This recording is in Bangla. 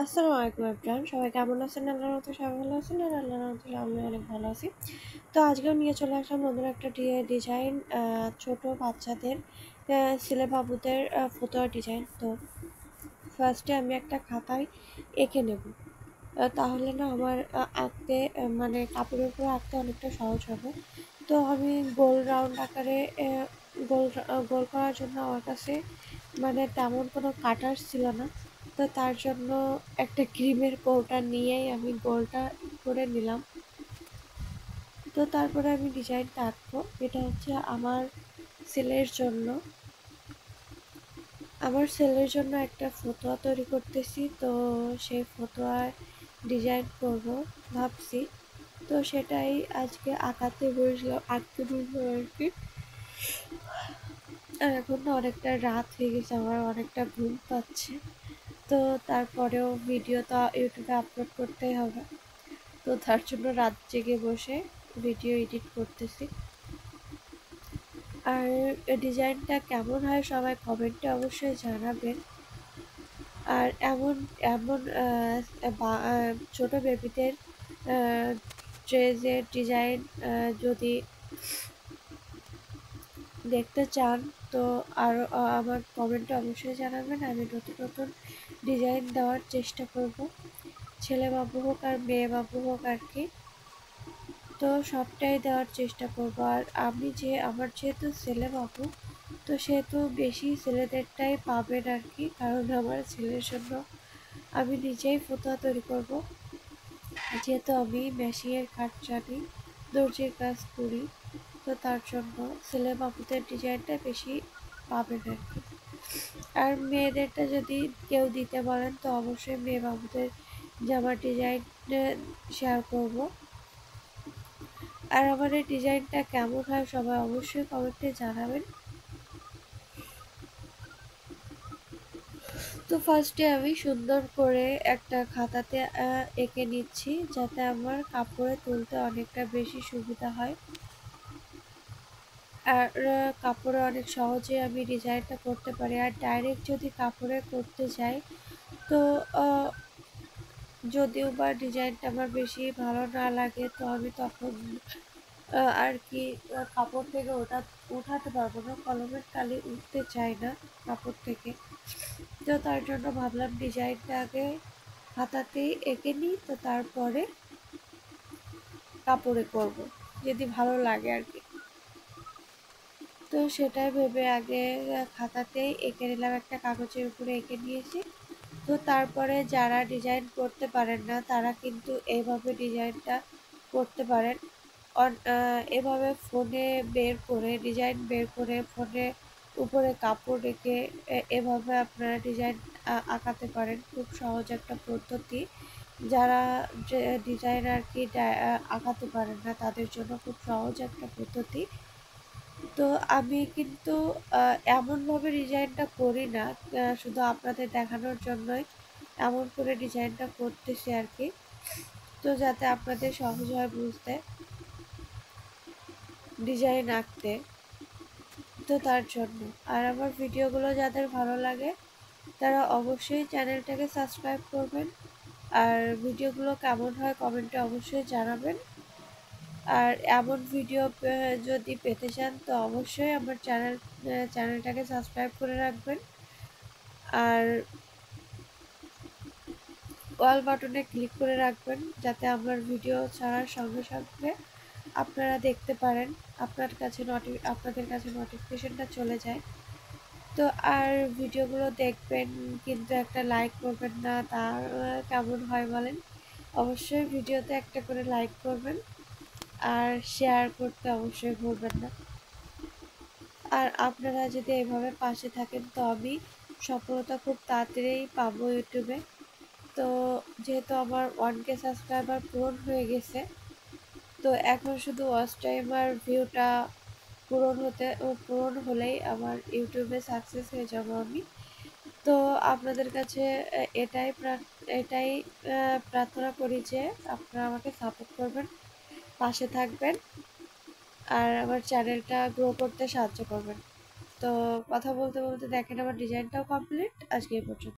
আসসালামু আলাইকুম এভরিওয়ান, সবাই কেমন আছেন? আল্লাহর রহমতে সবাই ভালো আছেন, আর আল্লাহর রহমতে আমি অনেক ভালো আছি। তো আজকেও নিয়ে চলে আসলাম নতুন একটা ডিজাইন, ছোট বাচ্চাদের ছেলে বাবুদের ফতোয়া ডিজাইন। তো ফার্স্টে আমি একটা খাতায় এঁকে নেব, তাহলে না আমার আঁকতে মানে কাপড়ের উপরে আঁকতে অনেকটা সহজ হবে। তো আমি গোল রাউন্ড আকারে গোল করার জন্য আমার কাছে মানে তেমন কোনো কাটার ছিল না। তো তার জন্য একটা ক্রিমের কৌটা নিয়েই আমি গোলটা করে নিলাম। তো তারপরে আমি ডিজাইনটা আঁকবো। এটা হচ্ছে ছেলের জন্য আমার ছেলের জন্য একটা ফতোয়া তৈরি করতেছি। তো সেই ফতোয়ার ডিজাইন করব ভাবছি। তো সেটাই আজকে আঁকতে বসলাম আর কি। আর এখন না অনেকটা রাত হয়ে গেছে, আমার অনেকটা ঘুম পাচ্ছে। তো তারপরেও ভিডিও তো ইউটিউবে আপলোড করতেই হবে। তো তার জন্য রাত জেগে বসে ভিডিও এডিট করতেছি। আর ডিজাইনটা কেমন হয় সবাই কমেন্টে অবশ্যই জানাবেন। আর এমন এমন ছোট বেবিদের ড্রেসের ডিজাইন যদি দেখতে চান, তো আরও আমার কমেন্টে অবশ্যই জানাবেন। আমি নতুন নতুন ডিজাইন দেওয়ার চেষ্টা করব, ছেলে বাবু হোক আর মেয়ে বাবু হোক আর কি। তো সবটাই দেওয়ার চেষ্টা করব। আর আমার যেহেতু ছেলে বাবু, তো সেহেতু বেশি ছেলেদেরটাই পাবেন আর কি, কারণ আমার ছেলের জন্য আমি নিজেই ফতোয়া তৈরি করব। যেহেতু আমি মেশিনের কাজ জানি, দর্জির কাজ করি, তো তার জন্য ছেলে বাবুদের ডিজাইনটা বেশি পাবেন আর কি। আর মেয়েদেরটা যদি কেউ দিতে বলেন, তো অবশ্যই মেয়ে বাবুদের জামার ডিজাইন শেয়ার করব। আর আমার এই ডিজাইনটা কেমন হয় সবাই অবশ্যই কমেন্টে জানাবেন। তো ফার্স্টে আমি সুন্দর করে একটা খাতাতে এঁকে নিচ্ছি, যাতে আমার কাপড়ে তুলতে অনেকটা বেশি সুবিধা হয়। আর কাপড়ে অনেক সহজে আমি ডিজাইনটা করতে পারি। আর ডাইরেক্ট যদি কাপড়ে করতে যাই, তো যদিও বা ডিজাইনটা আমার বেশি ভালো না লাগে, তো আমি তখন আর কি কাপড় থেকে উঠাতে পারবো না, কলমের কালি উঠতে চাই না কাপড় থেকে। তো তার জন্য ভাবলাম ডিজাইনটা আগে খাতাতেই এঁকে নিই, তো তারপরে কাপড়ে করব, যদি ভালো লাগে আর কি। তো সেটাই ভেবে আগে খাতাতেই এঁকে নিলাম, একটা কাগজের উপরে এঁকে নিয়েছি। তো তারপরে যারা ডিজাইন করতে পারেন না, তারা কিন্তু এইভাবে ডিজাইনটা করতে পারেন। এভাবে ফোনে ডিজাইন বের করে ফোনে উপরে কাপড় রেখে এভাবে আপনারা ডিজাইন আঁকাতে পারেন। খুব সহজ একটা পদ্ধতি। যারা ডিজাইন আর কি আঁকাতে পারেন না, তাদের জন্য খুব সহজ একটা পদ্ধতি। তো আমি কিন্তু এমনভাবে ডিজাইনটা করি না, শুধু আপনাদের দেখানোর জন্যই এমন করে ডিজাইনটা করতেছি আর কি। তো যাতে আপনাদের সহজ হয় বুঝতে, ডিজাইন আঁকতে, তো তার জন্য। আর আমার ভিডিওগুলো যাদের ভালো লাগে, তারা অবশ্যই চ্যানেলটাকে সাবস্ক্রাইব করবেন। আর ভিডিওগুলো কেমন হয় কমেন্টে অবশ্যই জানাবেন। আর এমন ভিডিও যদি পেতে চান, তো অবশ্যই আমার চ্যানেলটাকে সাবস্ক্রাইব করে রাখবেন। আর অল বাটনে ক্লিক করে রাখবেন, যাতে আমার ভিডিও ছাড়ার সঙ্গে সঙ্গে আপনারা দেখতে পারেন, আপনাদের কাছে নোটিফিকেশনটা চলে যায়। তো আর ভিডিওগুলো দেখবেন, কিন্তু একটা লাইক করবেন না, তা কেমন হয় বলেন? অবশ্যই ভিডিওতে একটা করে লাইক করবেন, আর শেয়ার করতে অবশ্যই ভুলবেন না। আর আপনারা যদি এভাবে পাশে থাকেন, তো আমি সফলতা খুব তাড়াতাড়িই পাবো ইউটিউবে। তো যেহেতু আমার 1K সাবস্ক্রাইবার পূরণ হয়ে গেছে, তো এখন শুধু ওয়াচ টাইম আর ভিউটা পূরণ হলেই আমার ইউটিউবে সাকসেস হয়ে যাব আমি। তো আপনাদের কাছে এটাই প্রার্থনা করি যে আপনারা আমাকে সাপোর্ট করবেন, পাশে থাকবেন, আর আমার চ্যানেলটা গ্রো করতে সাহায্য করবেন। তো কথা বলতে বলতে দেখেন আমার ডিজাইনটাও কমপ্লিট। আজকে এই পর্যন্ত।